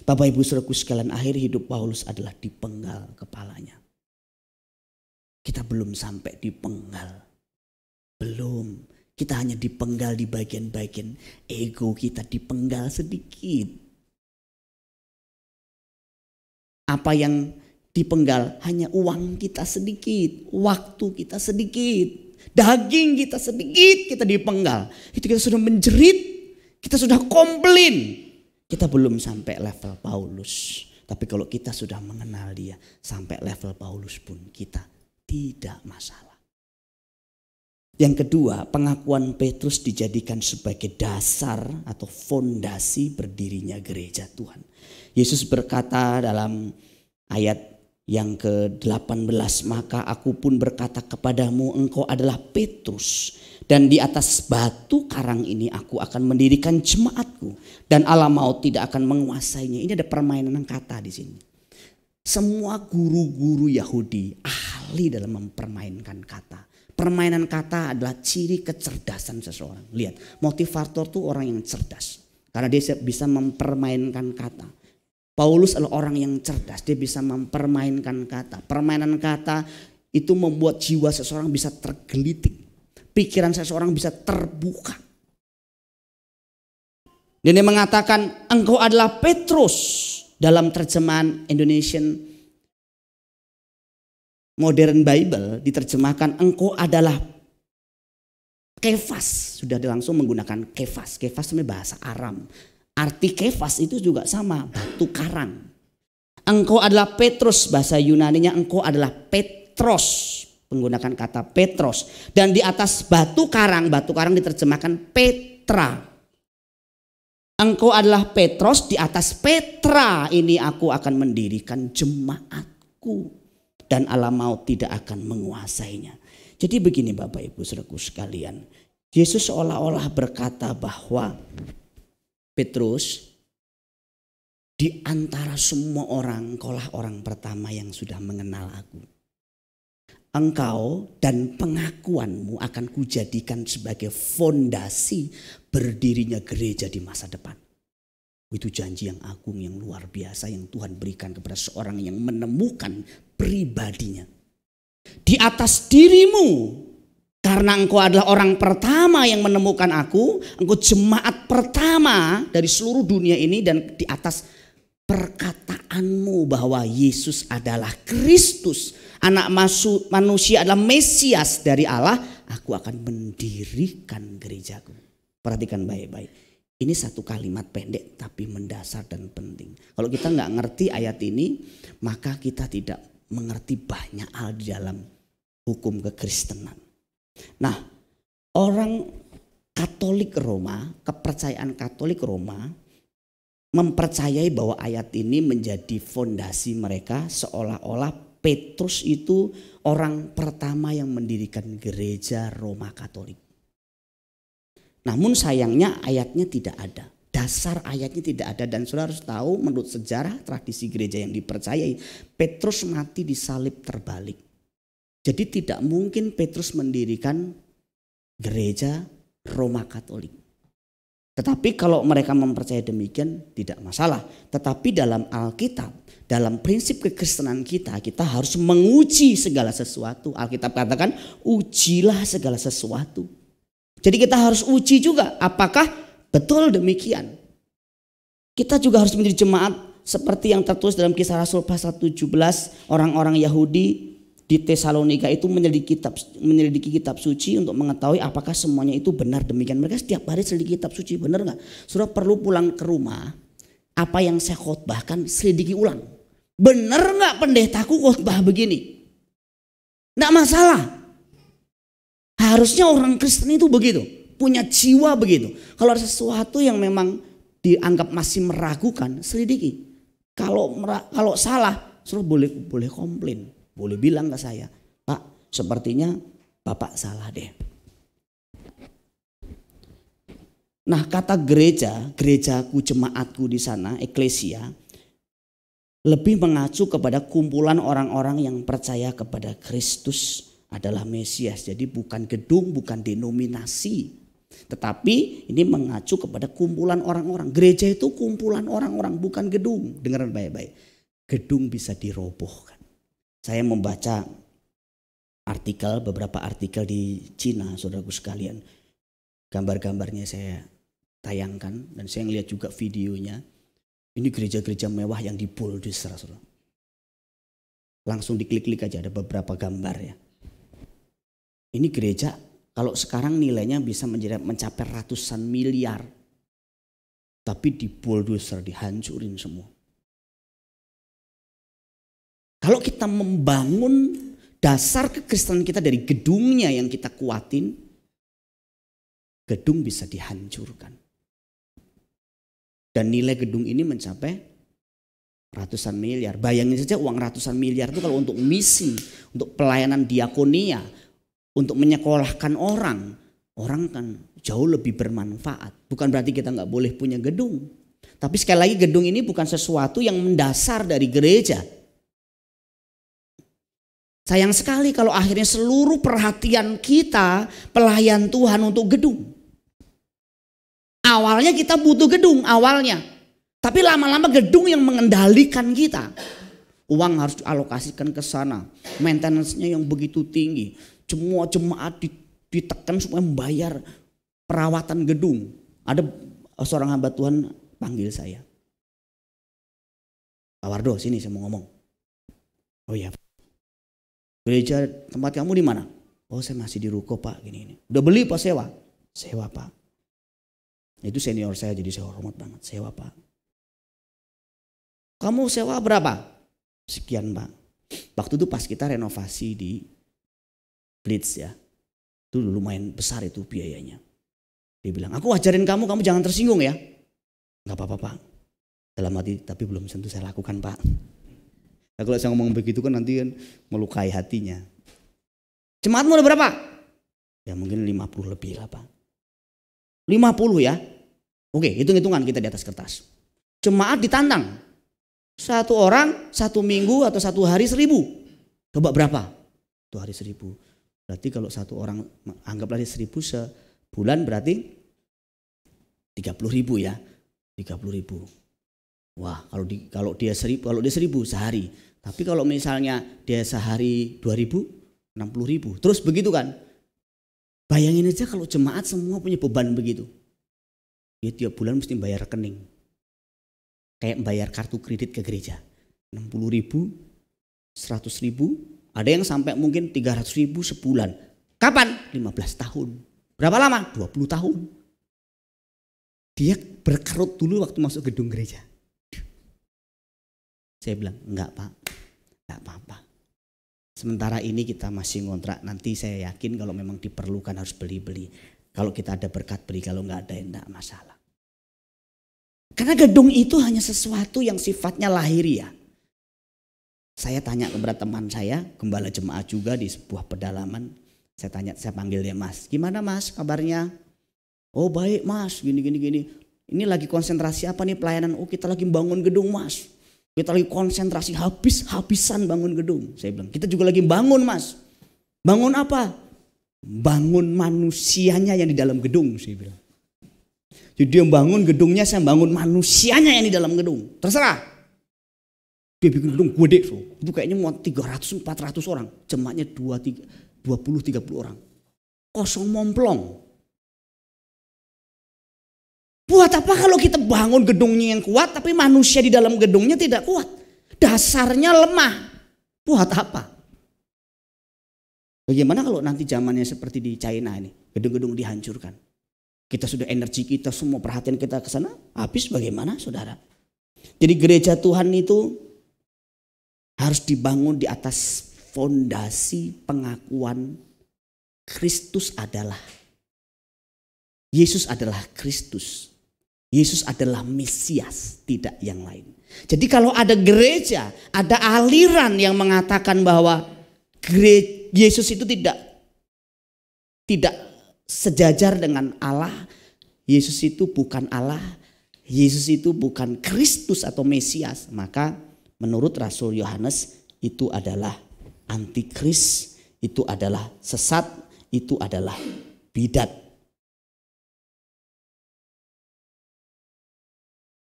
Bapak Ibu Saudaraku sekalian, akhir hidup Paulus adalah dipenggal kepalanya. Kita belum sampai dipenggal. Belum. Kita hanya dipenggal di bagian-bagian ego kita, dipenggal sedikit. Apa yang dipenggal? Hanya uang kita sedikit, waktu kita sedikit, daging kita sedikit, kita dipenggal. Itu kita sudah menjerit, kita sudah komplain. Kita belum sampai level Paulus. Tapi kalau kita sudah mengenal dia, sampai level Paulus pun kita tidak masalah. Yang kedua, pengakuan Petrus dijadikan sebagai dasar atau fondasi berdirinya gereja Tuhan. Yesus berkata dalam ayat yang ke-18, maka aku pun berkata kepadamu, engkau adalah Petrus, dan di atas batu karang ini aku akan mendirikan jemaatku, dan alam maut tidak akan menguasainya. Ini ada permainan kata di sini. Semua guru-guru Yahudi ahli dalam mempermainkan kata. Permainan kata adalah ciri kecerdasan seseorang. Lihat, motivator tuh orang yang cerdas. Karena dia bisa mempermainkan kata. Paulus adalah orang yang cerdas. Dia bisa mempermainkan kata. Permainan kata itu membuat jiwa seseorang bisa tergelitik. Pikiran seseorang bisa terbuka. Dan dia mengatakan, engkau adalah Petrus. Dalam terjemahan Indonesian Modern Bible diterjemahkan, engkau adalah Kefas. Sudah langsung menggunakan Kefas. Kefas ini bahasa Aram. Arti Kefas itu juga sama, batu karang. Engkau adalah Petrus, bahasa Yunaninya engkau adalah Petros. Menggunakan kata Petros. Dan di atas batu karang diterjemahkan Petra. Engkau adalah Petros, di atas Petra ini aku akan mendirikan jemaatku. Dan alam maut tidak akan menguasainya. Jadi begini Bapak Ibu Saudaraku sekalian. Yesus seolah-olah berkata bahwa Petrus, di antara semua orang, engkaulah orang pertama yang sudah mengenal aku. Engkau dan pengakuanmu akan kujadikan sebagai fondasi berdirinya gereja di masa depan. Itu janji yang agung, yang luar biasa yang Tuhan berikan kepada seorang yang menemukan pribadinya. Di atas dirimu, karena engkau adalah orang pertama yang menemukan aku, engkau jemaat pertama dari seluruh dunia ini, dan di atas perkataanmu bahwa Yesus adalah Kristus, anak manusia adalah Mesias dari Allah, aku akan mendirikan gerejaku. Perhatikan baik-baik. Ini satu kalimat pendek tapi mendasar dan penting. Kalau kita nggak ngerti ayat ini, maka kita tidak mengerti banyak hal di dalam hukum kekristenan. Nah, orang Katolik Roma, kepercayaan Katolik Roma mempercayai bahwa ayat ini menjadi fondasi mereka, seolah-olah Petrus itu orang pertama yang mendirikan gereja Roma Katolik. Namun sayangnya ayatnya tidak ada. Dasar ayatnya tidak ada, dan saudara harus tahu menurut sejarah tradisi gereja yang dipercayai, Petrus mati disalib terbalik. Jadi tidak mungkin Petrus mendirikan gereja Roma Katolik. Tetapi kalau mereka mempercayai demikian tidak masalah. Tetapi dalam Alkitab, dalam prinsip kekristenan kita harus menguji segala sesuatu. Alkitab katakan ujilah segala sesuatu. Jadi kita harus uji juga apakah betul demikian. Kita juga harus menjadi jemaat seperti yang tertulis dalam Kisah Rasul pasal 17. Orang-orang Yahudi di Tesalonika itu menyelidiki kitab suci untuk mengetahui apakah semuanya itu benar demikian. Mereka setiap hari selidiki kitab suci, benar nggak? Sudah perlu pulang ke rumah, apa yang saya khotbahkan selidiki ulang. Benar nggak pendetaku khotbah begini? Nggak masalah. Harusnya orang Kristen itu begitu, punya jiwa begitu. Kalau ada sesuatu yang memang dianggap masih meragukan, selidiki. Kalau salah, suruh boleh komplain, boleh bilang ke saya, Pak, sepertinya Bapak salah deh. Nah, kata gerejaku, jemaatku di sana, eklesia, lebih mengacu kepada kumpulan orang-orang yang percaya kepada Kristus adalah Mesias. Jadi bukan gedung, bukan denominasi. Tetapi ini mengacu kepada kumpulan orang-orang. Gereja itu kumpulan orang-orang, bukan gedung. Dengar baik-baik. Gedung bisa dirobohkan. Saya membaca beberapa artikel di Cina, saudaraku sekalian. Gambar-gambarnya saya tayangkan dan saya lihat juga videonya. Ini gereja-gereja mewah yang dibulldozer. Langsung diklik-klik aja, ada beberapa gambar ya. Ini gereja kalau sekarang nilainya bisa mencapai ratusan miliar. Tapi di bulldozer, dihancurin semua. Kalau kita membangun dasar kekristenan kita dari gedungnya yang kita kuatin, gedung bisa dihancurkan. Dan nilai gedung ini mencapai ratusan miliar. Bayangin saja uang ratusan miliar itu kalau untuk misi, untuk pelayanan diakonia, untuk menyekolahkan orang kan jauh lebih bermanfaat. Bukan berarti kita nggak boleh punya gedung. Tapi sekali lagi gedung ini bukan sesuatu yang mendasar dari gereja. Sayang sekali kalau akhirnya seluruh perhatian kita pelayan Tuhan untuk gedung. Awalnya kita butuh gedung awalnya. Tapi lama-lama gedung yang mengendalikan kita. Uang harus dialokasikan ke sana. Maintenance-nya yang begitu tinggi. Semua jemaat ditekan supaya membayar perawatan gedung. Ada seorang hamba Tuhan panggil saya. Pak Wardo, sini saya mau ngomong. Oh iya. Gereja tempat kamu di mana? Oh saya masih di ruko Pak, gini. Udah beli Pak sewa? Sewa Pak. Itu senior saya jadi saya hormat banget, sewa Pak. Kamu sewa berapa? Sekian Pak. Waktu itu pas kita renovasi di Blitz ya. Itu lumayan besar itu biayanya. Dia bilang, aku ajarin kamu jangan tersinggung ya. Gak apa-apa Pak. Dalam hati, tapi belum tentu saya lakukan Pak. Nah, kalau saya ngomong begitu kan nanti kan melukai hatinya. Jemaatmu ada berapa? Ya mungkin 50 lebih lah Pak. 50 ya. Oke, hitung-hitungan kita di atas kertas. Jemaat ditantang. 1 orang 1 minggu atau 1 hari 1.000. Coba berapa? 1 hari 1.000. Berarti kalau 1 orang anggaplah 1.000 sebulan berarti 30.000 ya. 30.000. Wah, kalau dia 1.000 sehari. Tapi kalau misalnya dia sehari 2.000, 60.000. Terus begitu kan? Bayangin aja kalau jemaat semua punya beban begitu. Dia tiap bulan mesti bayar rekening. Kayak bayar kartu kredit ke gereja. 60.000, 100.000, ada yang sampai mungkin 300.000 sebulan. Kapan? 15 tahun. Berapa lama? 20 tahun. Dia berkerut dulu waktu masuk gedung gereja. Saya bilang, enggak Pak, enggak apa-apa. Sementara ini kita masih ngontrak, nanti saya yakin kalau memang diperlukan harus beli-beli. Kalau kita ada berkat beli, kalau enggak ada enggak masalah. Karena gedung itu hanya sesuatu yang sifatnya lahiriah. Saya tanya kepada teman saya, gembala jemaat juga di sebuah pedalaman. Saya panggil dia, Mas, gimana Mas kabarnya? Oh baik Mas, gini. Ini lagi konsentrasi apa nih pelayanan? Oh kita lagi bangun gedung Mas. Kita lagi konsentrasi habis-habisan bangun gedung. Saya bilang, kita juga lagi bangun Mas. Bangun apa? Bangun manusianya yang di dalam gedung, saya bilang. Jadi dia bangun gedungnya, saya bangun manusianya yang di dalam gedung. Terserah. Dia bikin gedung gede. Itu kayaknya mau 300-400 orang. Jemaatnya 20-30 orang. Kosong momplong. Buat apa kalau kita bangun gedungnya yang kuat tapi manusia di dalam gedungnya tidak kuat? Dasarnya lemah. Buat apa? Bagaimana kalau nanti zamannya seperti di China ini, gedung-gedung dihancurkan? Kita sudah energi kita semua, perhatian kita ke sana, habis bagaimana saudara? Jadi gereja Tuhan itu harus dibangun di atas fondasi pengakuan Kristus adalah. Yesus adalah Kristus. Yesus adalah Mesias, tidak yang lain. Jadi kalau ada gereja, ada aliran yang mengatakan bahwa Yesus itu tidak sejajar dengan Allah. Yesus itu bukan Allah. Yesus itu bukan Kristus atau Mesias. Maka menurut Rasul Yohanes itu adalah antikris, itu adalah sesat, itu adalah bidat.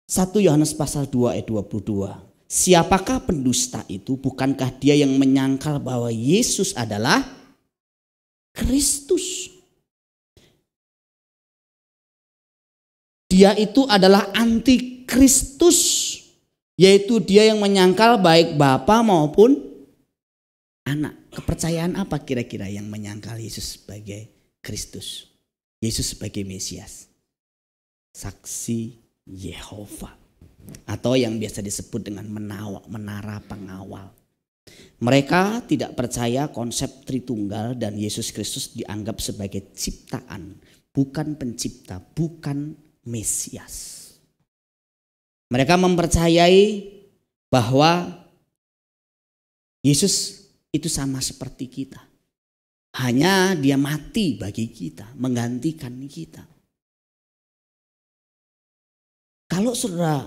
1 Yohanes pasal 2 ayat 22. Siapakah pendusta itu? Bukankah dia yang menyangkal bahwa Yesus adalah Kristus? Dia itu adalah antikristus, yaitu dia yang menyangkal baik Bapa maupun Anak. Kepercayaan apa kira-kira yang menyangkal Yesus sebagai Kristus? Yesus sebagai Mesias. Saksi Yehova, atau yang biasa disebut dengan menara pengawal. Mereka tidak percaya konsep Tritunggal dan Yesus Kristus dianggap sebagai ciptaan, bukan pencipta, bukan Mesias. Mereka mempercayai bahwa Yesus itu sama seperti kita. Hanya dia mati bagi kita, menggantikan kita. Kalau saudara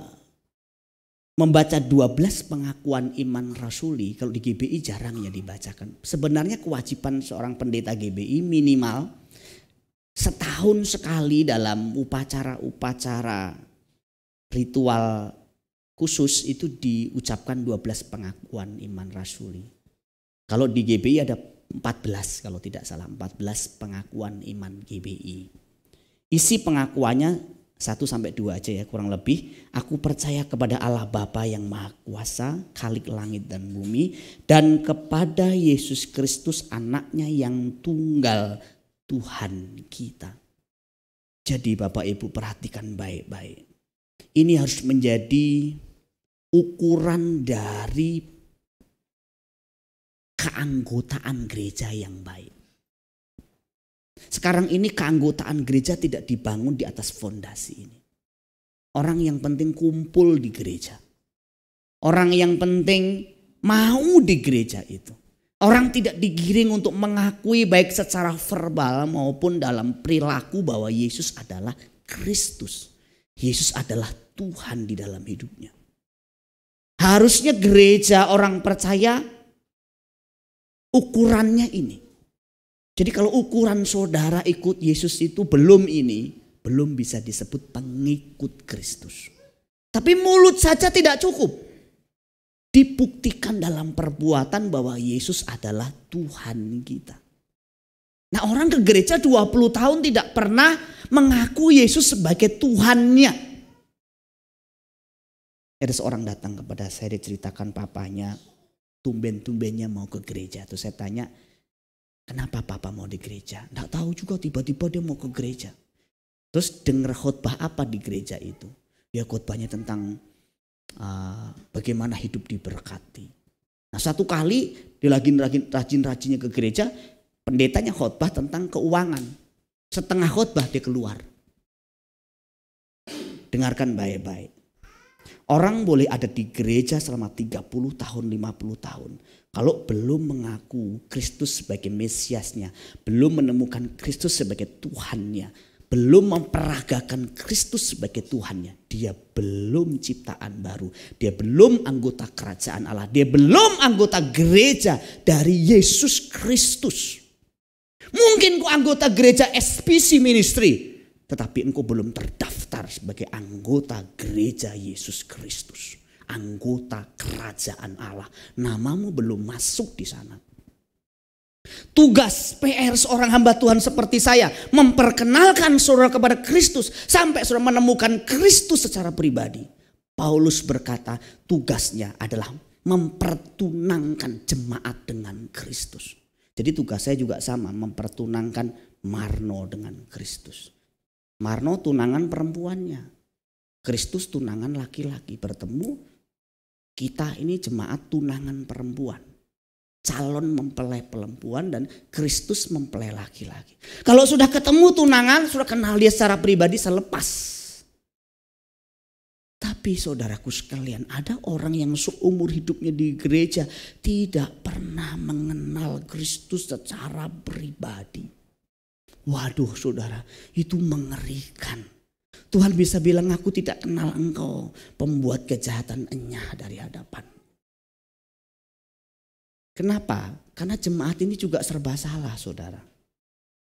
membaca 12 pengakuan iman rasuli, kalau di GBI jarang ya dibacakan. Sebenarnya kewajiban seorang pendeta GBI minimal setahun sekali dalam upacara-upacara ritual khusus itu diucapkan 12 pengakuan iman rasuli. Kalau di GBI ada 14 kalau tidak salah, 14 pengakuan iman GBI. Isi pengakuannya 1-2 aja ya kurang lebih. Aku percaya kepada Allah Bapa yang Maha Kuasa, Khalik langit dan bumi, dan kepada Yesus Kristus anaknya yang tunggal, Tuhan kita. Jadi Bapak Ibu perhatikan baik-baik. Ini harus menjadi ukuran dari keanggotaan gereja yang baik. Sekarang ini keanggotaan gereja tidak dibangun di atas fondasi ini. Orang yang penting kumpul di gereja. Orang yang penting mau di gereja itu. Orang tidak digiring untuk mengakui baik secara verbal maupun dalam perilaku bahwa Yesus adalah Kristus. Yesus adalah Tuhan di dalam hidupnya. Harusnya gereja orang percaya ukurannya ini. Jadi kalau ukuran saudara ikut Yesus itu belum bisa disebut pengikut Kristus. Tapi mulut saja tidak cukup. Dibuktikan dalam perbuatan bahwa Yesus adalah Tuhan kita. Nah, orang ke gereja 20 tahun tidak pernah mengaku Yesus sebagai Tuhannya. Ada seorang datang kepada saya, diceritakan papanya tumben-tumbennya mau ke gereja. Terus saya tanya, kenapa papa mau di gereja? Nggak tahu juga, tiba-tiba dia mau ke gereja. Terus dengar khotbah apa di gereja itu? Ya khotbahnya tentang bagaimana hidup diberkati. Nah, satu kali dia lagi rajin-rajinnya ke gereja, pendetanya khotbah tentang keuangan. Setengah khotbah dia keluar. Dengarkan baik-baik. Orang boleh ada di gereja selama 30 tahun, 50 tahun. Kalau belum mengaku Kristus sebagai Mesiasnya, belum menemukan Kristus sebagai Tuhannya, belum memperagakan Kristus sebagai Tuhannya, dia belum ciptaan baru. Dia belum anggota kerajaan Allah. Dia belum anggota gereja dari Yesus Kristus. Mungkin kau anggota gereja SPC Ministry, tetapi engkau belum terdaftar sebagai anggota gereja Yesus Kristus. Anggota kerajaan Allah. Namamu belum masuk di sana. Tugas PR seorang hamba Tuhan seperti saya, memperkenalkan saudara kepada Kristus sampai saudara menemukan Kristus secara pribadi. Paulus berkata tugasnya adalah mempertunangkan jemaat dengan Kristus. Jadi tugas saya juga sama, mempertunangkan Marno dengan Kristus. Marno tunangan perempuannya, Kristus tunangan laki-laki, bertemu. Kita ini jemaat tunangan perempuan. Calon mempelai perempuan dan Kristus mempelai laki-laki. Kalau sudah ketemu tunangan, sudah kenal dia secara pribadi, selepas. Tapi saudaraku sekalian, ada orang yang seumur hidupnya di gereja tidak pernah mengenal Kristus secara pribadi. Waduh saudara, itu mengerikan. Tuhan bisa bilang, aku tidak kenal engkau, pembuat kejahatan enyah dari hadapan. Kenapa? Karena jemaat ini juga serba salah saudara.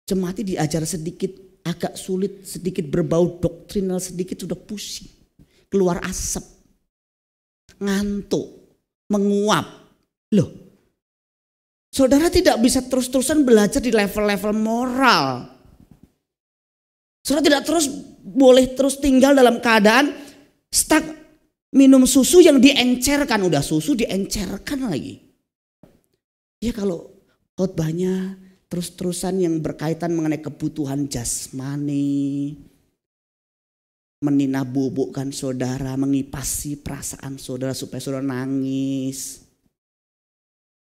Jemaat ini diajar sedikit, agak sulit, sedikit berbau doktrinal, sedikit sudah pusing. Keluar asap, ngantuk, menguap. Loh, saudara tidak bisa terus-terusan belajar di level-level moral. Saudara tidak boleh terus tinggal dalam keadaan stuck minum susu yang diencerkan. Udah susu diencerkan lagi. Ya kalau khotbahnya terus-terusan yang berkaitan mengenai kebutuhan jasmani, meninabobokan saudara, mengipasi perasaan saudara supaya saudara nangis.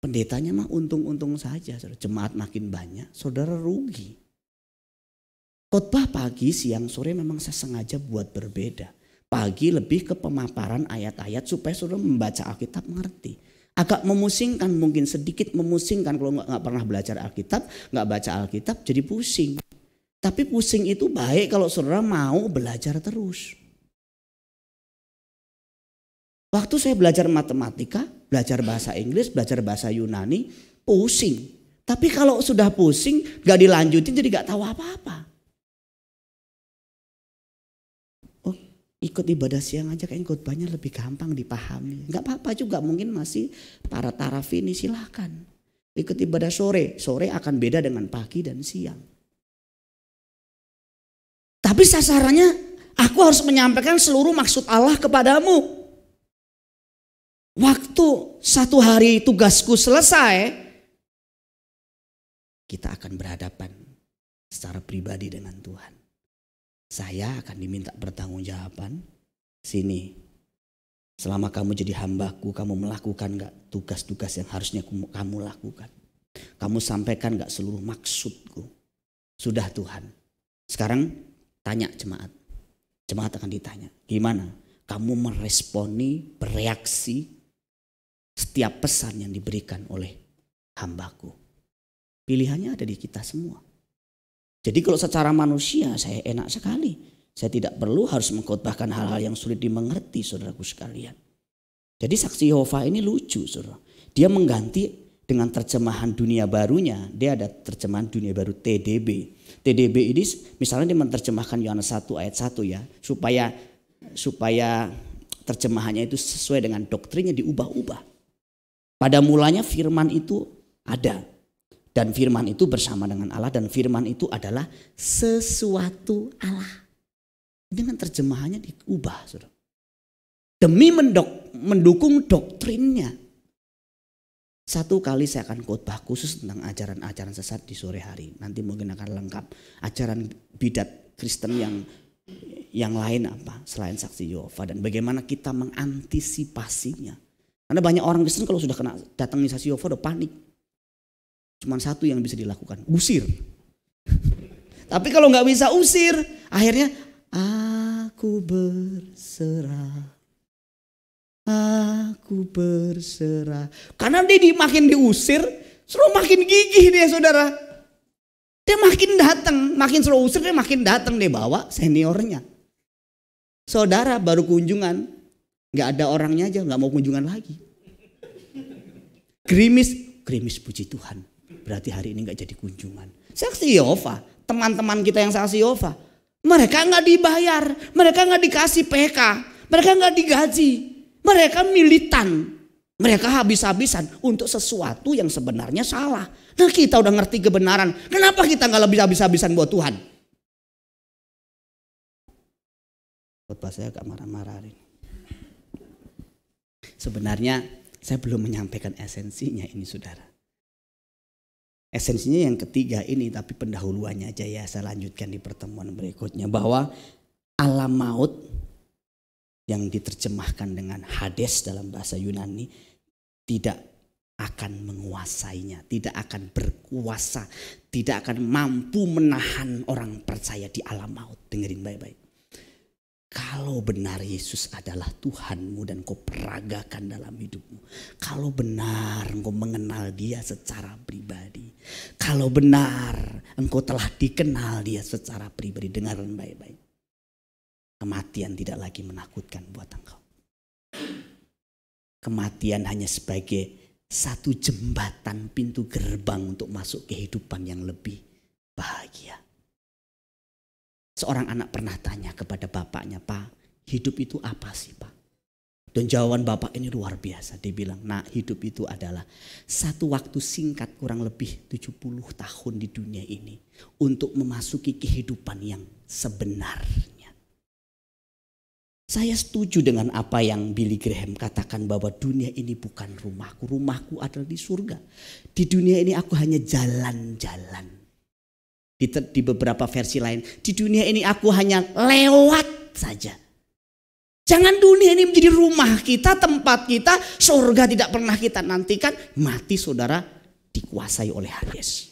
Pendetanya mah untung-untung saja, saudara. Jemaat makin banyak, saudara rugi. Khotbah pagi, siang, sore memang saya sengaja buat berbeda. Pagi lebih ke pemaparan ayat-ayat supaya saudara membaca Alkitab mengerti. Agak memusingkan, mungkin sedikit memusingkan kalau nggak pernah belajar Alkitab, nggak baca Alkitab jadi pusing. Tapi pusing itu baik kalau saudara mau belajar terus. Waktu saya belajar matematika, belajar bahasa Inggris, belajar bahasa Yunani, pusing. Tapi kalau sudah pusing, gak dilanjutin jadi gak tahu apa-apa. Oh, ikut ibadah siang aja kayaknya khotbahnya lebih gampang dipahami. Gak apa-apa juga, mungkin masih para taraf ini silahkan. Ikut ibadah sore, sore akan beda dengan pagi dan siang. Tapi sasarannya, aku harus menyampaikan seluruh maksud Allah kepadamu. Waktu satu hari tugasku selesai, kita akan berhadapan secara pribadi dengan Tuhan. Saya akan diminta pertanggungjawaban. Sini, selama kamu jadi hambaku, kamu melakukan gak tugas-tugas yang harusnya kamu lakukan? Kamu sampaikan gak seluruh maksudku? Sudah Tuhan. Sekarang tanya jemaat. Jemaat akan ditanya, gimana kamu meresponi, bereaksi setiap pesan yang diberikan oleh hambaku? Pilihannya ada di kita semua. Jadi kalau secara manusia saya enak sekali. Saya tidak perlu harus mengkhotbahkan hal-hal yang sulit dimengerti, saudaraku sekalian. Jadi saksi Yehova ini lucu, saudara. Dia mengganti dengan terjemahan dunia barunya. Dia ada terjemahan dunia baru TDB. TDB ini misalnya dia menerjemahkan Yohanes 1 ayat 1 ya. Supaya terjemahannya itu sesuai dengan doktrinnya diubah-ubah. Pada mulanya firman itu ada. Dan firman itu bersama dengan Allah. Dan firman itu adalah sesuatu Allah. Dengan terjemahannya diubah. Saudara. Demi mendukung doktrinnya. Satu kali saya akan khotbah khusus tentang ajaran-ajaran sesat di sore hari. Nanti mungkin akan lengkap. Ajaran bidat Kristen yang lain apa selain saksi Yehova. Dan bagaimana kita mengantisipasinya. Karena banyak orang Kristen kalau sudah kena datangi saksi Yehova udah panik. Cuman satu yang bisa dilakukan, usir. Tapi kalau nggak bisa usir, akhirnya aku berserah. Aku berserah. Karena dia makin diusir, suruh makin gigih dia saudara. Dia makin datang, makin suruh usir dia makin datang, dia bawa seniornya. Saudara baru kunjungan. Gak ada orangnya aja, gak mau kunjungan lagi. Gerimis puji Tuhan. Berarti hari ini gak jadi kunjungan. Saksi Yehova, teman-teman kita yang saksi Yehova. Mereka gak dibayar, mereka gak dikasih PK, mereka gak digaji. Mereka militan, mereka habis-habisan untuk sesuatu yang sebenarnya salah. Nah kita udah ngerti kebenaran, kenapa kita gak lebih habis-habisan buat Tuhan? Khotbah saya agak marah-marah hari ini. Sebenarnya saya belum menyampaikan esensinya ini saudara. Esensinya yang ketiga ini tapi pendahuluannya aja ya saya lanjutkan di pertemuan berikutnya. Bahwa alam maut yang diterjemahkan dengan Hades dalam bahasa Yunani tidak akan menguasainya. Tidak akan berkuasa. Tidak akan mampu menahan orang percaya di alam maut. Dengerin baik-baik. Kalau benar Yesus adalah Tuhanmu dan kau peragakan dalam hidupmu. Kalau benar engkau mengenal dia secara pribadi. Kalau benar engkau telah dikenal dia secara pribadi. Dengarkan baik-baik. Kematian tidak lagi menakutkan buat engkau. Kematian hanya sebagai satu jembatan pintu gerbang untuk masuk kehidupan yang lebih bahagia. Seorang anak pernah tanya kepada bapaknya, Pak, hidup itu apa sih Pak? Dan jawaban bapak ini luar biasa. Dia bilang, nah hidup itu adalah satu waktu singkat kurang lebih 70 tahun di dunia ini. Untuk memasuki kehidupan yang sebenarnya. Saya setuju dengan apa yang Billy Graham katakan bahwa dunia ini bukan rumahku. Rumahku adalah di surga. Di dunia ini aku hanya jalan-jalan. Di beberapa versi lain, di dunia ini aku hanya lewat saja. Jangan dunia ini menjadi rumah kita, tempat kita, surga tidak pernah kita nantikan. Mati saudara dikuasai oleh Hades.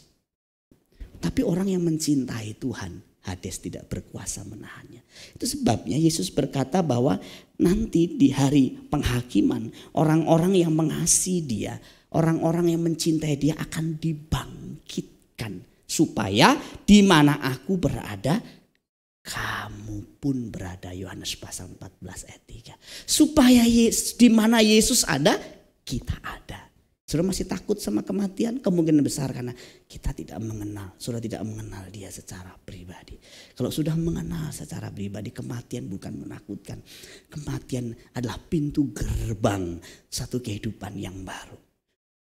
Tapi orang yang mencintai Tuhan, Hades tidak berkuasa menahannya. Itu sebabnya Yesus berkata bahwa nanti di hari penghakiman, orang-orang yang mengasihi dia, orang-orang yang mencintai dia akan dibangkitkan. Supaya di mana aku berada, kamu pun berada, Yohanes pasal 14 ayat 3. Supaya di mana Yesus ada, kita ada. Saudara masih takut sama kematian? Kemungkinan besar karena kita tidak mengenal. Saudara tidak mengenal dia secara pribadi. Kalau sudah mengenal secara pribadi, kematian bukan menakutkan. Kematian adalah pintu gerbang satu kehidupan yang baru.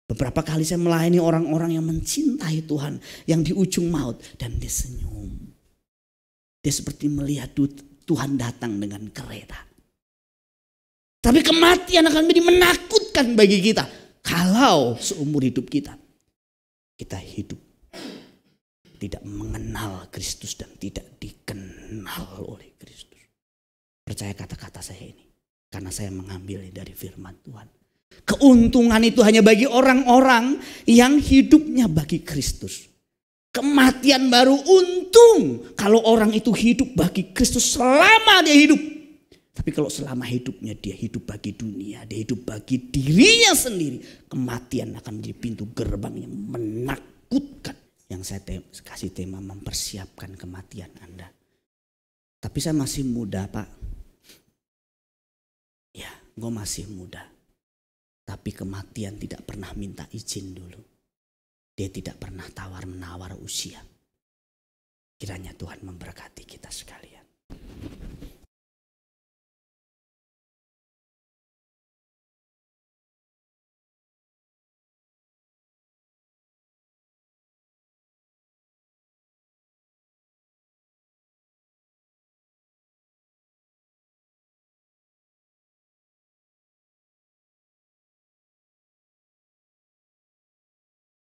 Beberapa kali saya melayani orang-orang yang mencintai Tuhan, yang di ujung maut, dan dia senyum. Dia seperti melihat Tuhan datang dengan kereta. Tapi kematian akan menjadi menakutkan bagi kita. Kalau seumur hidup kita hidup tidak mengenal Kristus dan tidak dikenal oleh Kristus. Percaya kata-kata saya ini, karena saya mengambilnya dari firman Tuhan. Keuntungan itu hanya bagi orang-orang yang hidupnya bagi Kristus. Kematian baru untung kalau orang itu hidup bagi Kristus selama dia hidup. Tapi kalau selama hidupnya dia hidup bagi dunia, dia hidup bagi dirinya sendiri, kematian akan menjadi pintu gerbang yang menakutkan. Yang saya kasih tema mempersiapkan kematian Anda. Tapi saya masih muda, Pak. Ya, gue masih muda. Tapi kematian tidak pernah minta izin dulu. Dia tidak pernah tawar-menawar usia. Kiranya Tuhan memberkati.